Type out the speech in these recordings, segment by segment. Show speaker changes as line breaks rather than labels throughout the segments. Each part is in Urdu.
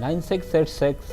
9686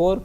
4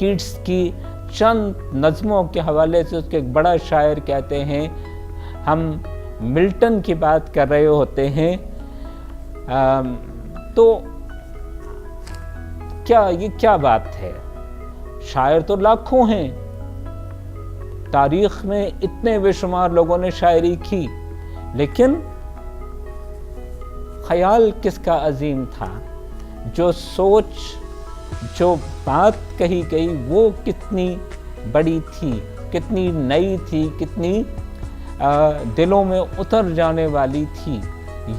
کیٹس کی چند نظموں کے حوالے سے اس کے ایک بڑا شاعر کہتے ہیں ہم ملٹن کی بات کر رہے ہوتے ہیں، تو یہ کیا بات ہے؟ شاعر تو لاکھوں ہیں، تاریخ میں اتنے بے شمار لوگوں نے شاعری کی، لیکن خیال کس کا عظیم تھا؟ جو سوچ، جو بات کہی گئی وہ کتنی بڑی تھی، کتنی نئی تھی، کتنی دلوں میں اتر جانے والی تھی۔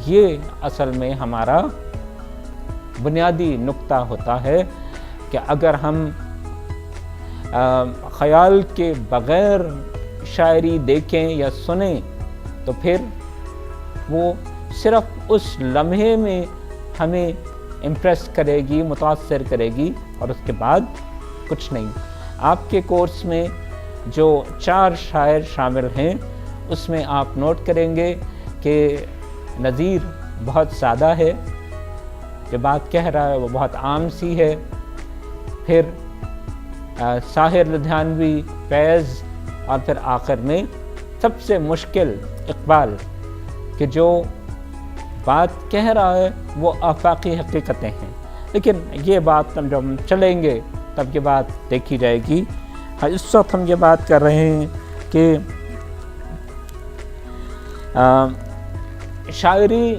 یہ اصل میں ہمارا بنیادی نقطہ ہوتا ہے کہ اگر ہم خیال کے بغیر شاعری دیکھیں یا سنیں تو پھر وہ صرف اس لمحے میں ہمیں امپریس کرے گی، متاثر کرے گی، اور اس کے بعد کچھ نہیں۔ آپ کے کورس میں جو 4 شاعر شامل ہیں اس میں آپ نوٹ کریں گے کہ نذیر بہت سادہ ہے، جو بات کہہ رہا ہے وہ بہت عام سی ہے، پھر ساحر لدھیانوی، فیض، اور پھر آخر میں سب سے مشکل اقبال، کہ جو بات کہہ رہا ہے وہ آفاقی حقیقتیں ہیں، لیکن یہ بات جب ہم چلیں گے تب یہ بات دیکھی جائے گی۔ اس وقت ہم یہ بات کر رہے ہیں کہ شاعری،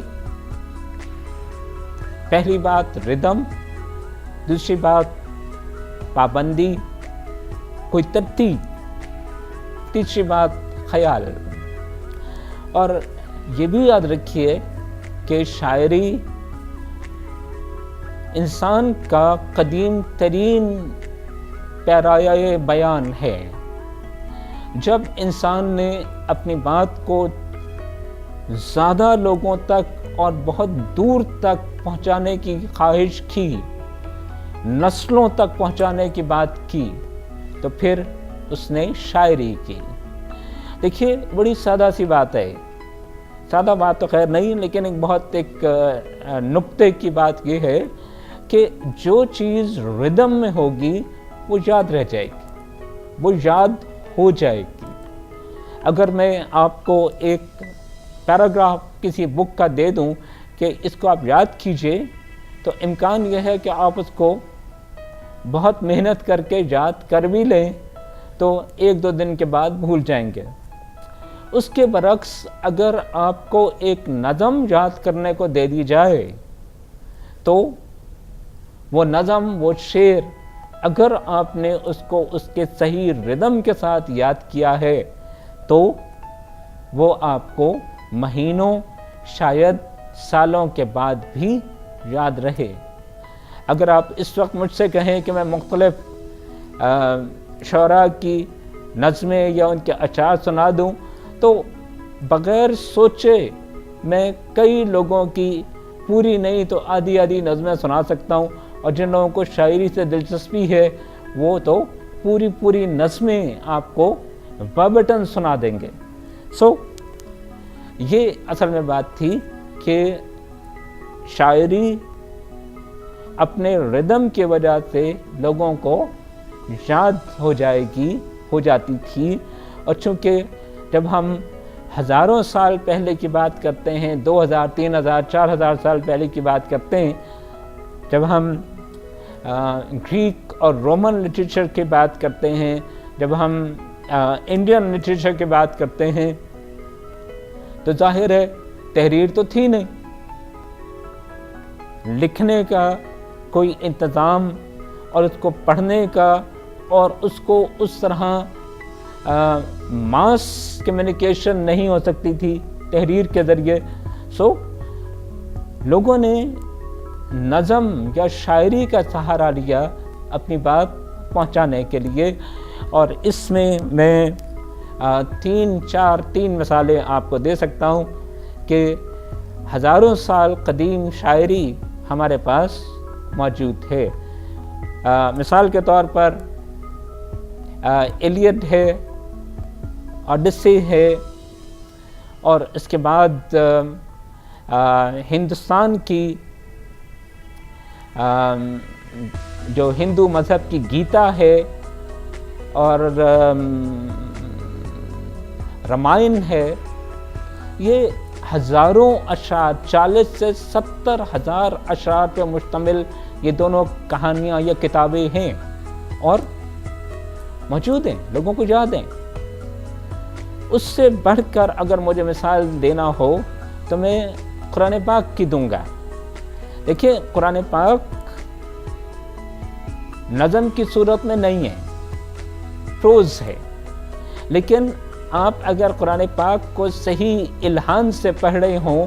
پہلی بات ردم، دوسری بات پابندی، کوئی ترتیب، تیسری بات خیال۔ اور یہ بھی یاد رکھیے کہ شاعری انسان کا قدیم ترین پیرایہ بیان ہے۔ جب انسان نے اپنی بات کو زیادہ لوگوں تک اور بہت دور تک پہنچانے کی خواہش کی، نسلوں تک پہنچانے کی بات کی، تو پھر اس نے شاعری کی۔ دیکھیے بڑی سادہ سی بات ہے، سادہ بات تو خیر نہیں، لیکن ایک نقطے کی بات یہ ہے کہ جو چیز ردم میں ہوگی وہ یاد رہ جائے گی، وہ یاد ہو جائے گی۔ اگر میں آپ کو ایک پیراگراف کسی بک کا دے دوں کہ اس کو آپ یاد کیجئے، تو امکان یہ ہے کہ آپ اس کو بہت محنت کر کے یاد کر بھی لیں تو 1-2 دن کے بعد بھول جائیں گے۔ اس کے برعکس اگر آپ کو ایک نظم یاد کرنے کو دے دی جائے تو وہ نظم، وہ شعر، اگر آپ نے اس کو اس کے صحیح ردم کے ساتھ یاد کیا ہے تو وہ آپ کو مہینوں، شاید سالوں کے بعد بھی یاد رہے۔ اگر آپ اس وقت مجھ سے کہیں کہ میں مختلف شعراء کی نظمیں یا ان کے اشعار سنا دوں تو بغیر سوچے میں کئی لوگوں کی پوری نہیں تو آدھی نظمیں سنا سکتا ہوں، اور جن لوگوں کو شاعری سے دلچسپی ہے وہ تو پوری نظمیں آپ کو وربٹن سنا دیں گے۔ یہ اصل میں بات تھی کہ شاعری اپنے ردم کی وجہ سے لوگوں کو یاد ہو جاتی تھی، اور چونکہ جب ہم ہزاروں سال پہلے کی بات کرتے ہیں، 2000، 3000، 4000 سال پہلے کی بات کرتے ہیں، جب ہم گریک اور رومن لٹریچر کی بات کرتے ہیں، جب ہم انڈین لٹریچر کی بات کرتے ہیں، تو ظاہر ہے تحریر تو تھی نہیں، لکھنے کا کوئی انتظام اور اس کو پڑھنے کا اور اس کو اس طرح ماس کمیونیکیشن نہیں ہو سکتی تھی تحریر کے ذریعے۔ لوگوں نے نظم یا شاعری کا سہارا لیا اپنی بات پہنچانے کے لیے، اور اس میں 3 مثالیں آپ کو دے سکتا ہوں کہ ہزاروں سال قدیم شاعری ہمارے پاس موجود ہے۔ مثال کے طور پر ایلیڈ ہے، اوڈیسی ہے، اور اس کے بعد ہندوستان کی جو ہندو مذہب کی گیتا ہے اور رامائن ہے، یہ ہزاروں اشعار، 40 سے 70 ہزار اشعار پہ مشتمل یہ دونوں کہانیاں یا کتابیں ہیں اور موجود ہیں، لوگوں کو یاد ہیں۔ اس سے بڑھ کر اگر مجھے مثال دینا ہو تو میں قرآن پاک کی دوں گا۔ دیکھیے، قرآن پاک نظم کی صورت میں نہیں ہے، پروز ہے، لیکن آپ اگر قرآن پاک کو صحیح الحان سے پڑھ رہے ہوں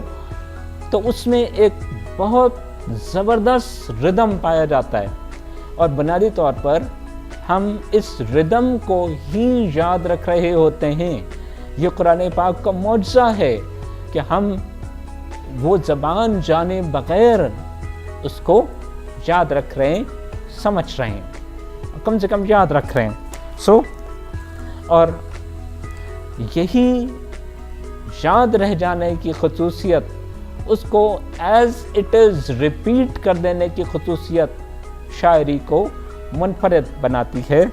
تو اس میں ایک بہت زبردست ردم پایا جاتا ہے، اور بنیادی طور پر ہم اس ردم کو ہی یاد رکھ رہے ہوتے ہیں۔ یہ قرآن پاک کا معجزہ ہے کہ ہم وہ زبان جانے بغیر اس کو یاد رکھ رہے ہیں، سمجھ رہے ہیں، کم سے کم یاد رکھ رہے ہیں۔ اور یہی یاد رہ جانے کی خصوصیت، اس کو ایز اٹ از ریپیٹ کر دینے کی خصوصیت شاعری کو منفرد بناتی ہے۔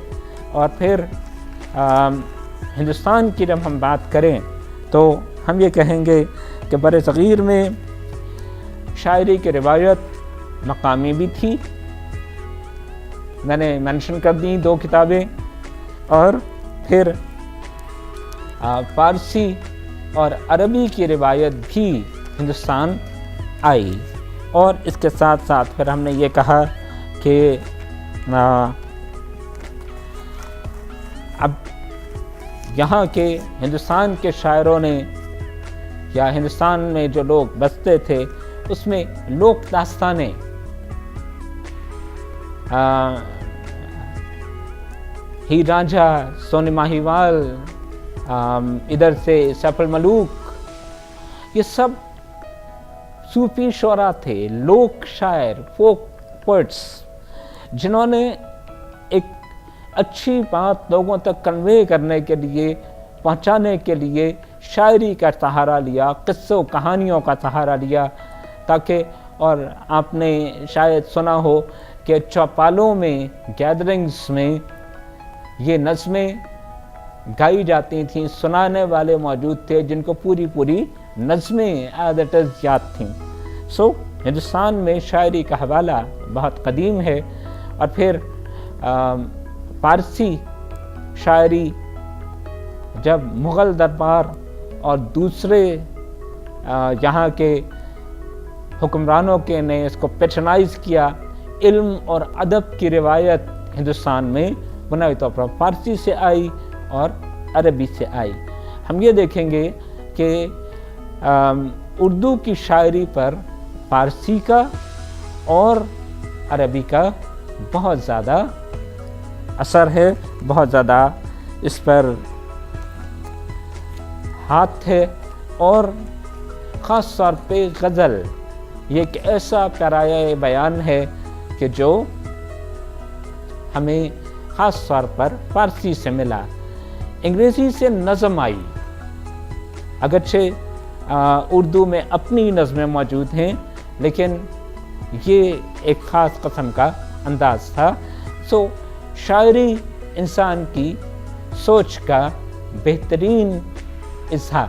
اور پھر ہندوستان کی جب ہم بات کریں تو ہم یہ کہیں گے کہ بر صغیر میں شاعری کی روایت مقامی بھی تھی، میں نے مینشن کر دی 2 کتابیں، اور پھر فارسی اور عربی کی روایت بھی ہندوستان آئی۔ اور اس کے ساتھ ساتھ پھر ہم نے یہ کہا کہ اب یہاں کے ہندوستان کے شاعروں نے یا ہندوستان میں جو لوگ بستے تھے اس میں لوک داستانیں، ہیر رانجھا، سونے ماہیوال، ادھر سے سیف الملوک، یہ سب صوفی شعراء تھے، لوک شاعر، فوک پوئٹس، جنہوں نے ایک اچھی بات لوگوں تک کنوے کرنے کے لیے، پہنچانے کے لیے شاعری کا سہارا لیا، قصوں کہانیوں کا سہارا لیا، تاکہ، اور آپ نے شاید سنا ہو کہ چوپالوں میں، گیدرنگز میں یہ نظمیں گائی جاتی تھیں، سنانے والے موجود تھے جن کو پوری نظمیں ایز اٹ از یاد تھیں۔ ہندوستان میں شاعری کا حوالہ بہت قدیم ہے۔ اور پھر فارسی شاعری جب مغل دربار اور دوسرے یہاں کے حکمرانوں کے نے اس کو پیٹرنائز کیا، علم اور ادب کی روایت ہندوستان میں بنیادی طور پر فارسی سے آئی اور عربی سے آئی۔ ہم یہ دیکھیں گے کہ اردو کی شاعری پر فارسی کا اور عربی کا بہت زیادہ اثر ہے، بہت زیادہ اس پر ہاتھ ہے۔ اور خاص طور پہ غزل یہ ایک ایسا پیرایہ بیان ہے کہ جو ہمیں خاص طور پر فارسی سے ملا۔ انگریزی سے نظم آئی، اگرچہ اردو میں اپنی نظمیں موجود ہیں، لیکن یہ ایک خاص قسم کا انداز تھا۔ شاعری انسان کی سوچ کا بہترین اظہار